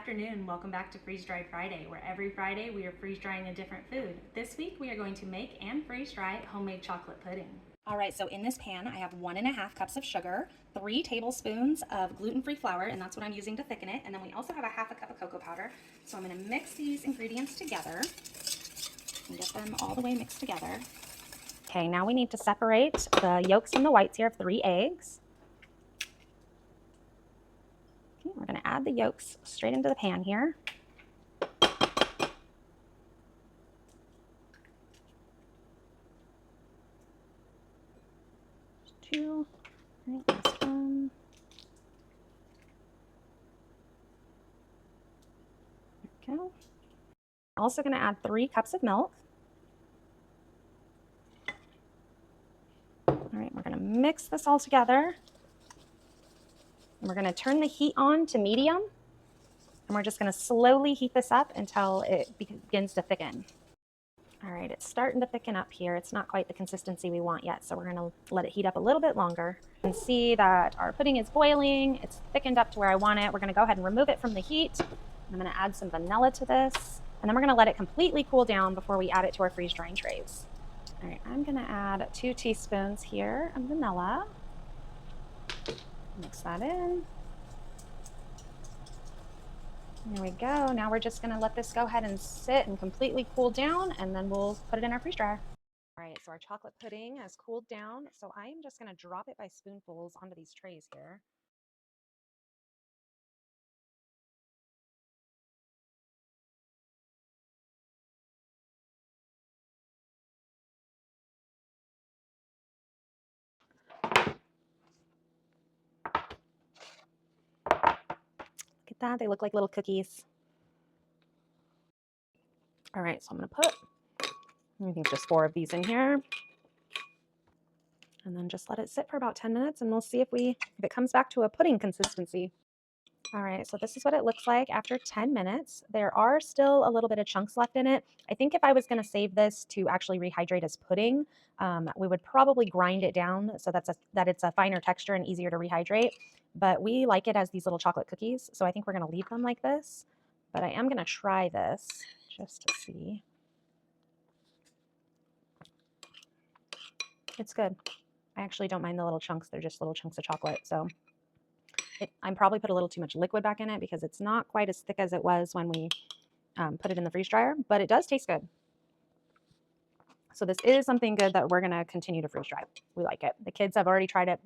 afternoon. Welcome back to Freeze Dry Friday, where every Friday we are freeze drying a different food. This week we are going to make and freeze dry homemade chocolate pudding. All right, so in this pan I have 1.5 cups of sugar, 3 tablespoons of gluten-free flour, and that's what I'm using to thicken it. And then we also have a 1/2 cup of cocoa powder. So I'm going to mix these ingredients together and get them all the way mixed together. Okay, now we need to separate the yolks from the whites here of 3 eggs. We're going to add the yolks straight into the pan here. Two. All right, last one. There we go. Also going to add 3 cups of milk. All right, we're going to mix this all together. And we're going to turn the heat on to medium. And we're just going to slowly heat this up until it begins to thicken. All right, it's starting to thicken up here. It's not quite the consistency we want yet, so we're going to let it heat up a little bit longer. You can see that our pudding is boiling. It's thickened up to where I want it. We're going to go ahead and remove it from the heat. I'm going to add some vanilla to this, and then we're going to let it completely cool down before we add it to our freeze drying trays. All right, I'm going to add 2 teaspoons here of vanilla. Mix that in. There we go. Now we're just going to let this go ahead and sit and completely cool down, and then we'll put it in our freeze dryer. All right, so our chocolate pudding has cooled down, so I am just going to drop it by spoonfuls onto these trays here. Look at that. They look like little cookies. All right, so I'm going to put, I think, just 4 of these in here. And then just let it sit for about 10 minutes, and we'll see if it comes back to a pudding consistency. All right, so this is what it looks like after 10 minutes. There are still a little bit of chunks left in it. I think if I was going to save this to actually rehydrate as pudding, we would probably grind it down so that it's a finer texture and easier to rehydrate. But we like it as these little chocolate cookies, so I think we're going to leave them like this. But I am going to try this just to see. It's good. I actually don't mind the little chunks. They're just little chunks of chocolate, so I probably put a little too much liquid back in it because it's not quite as thick as it was when we put it in the freeze dryer, but it does taste good. So this is something good that we're going to continue to freeze dry. We like it. The kids have already tried it.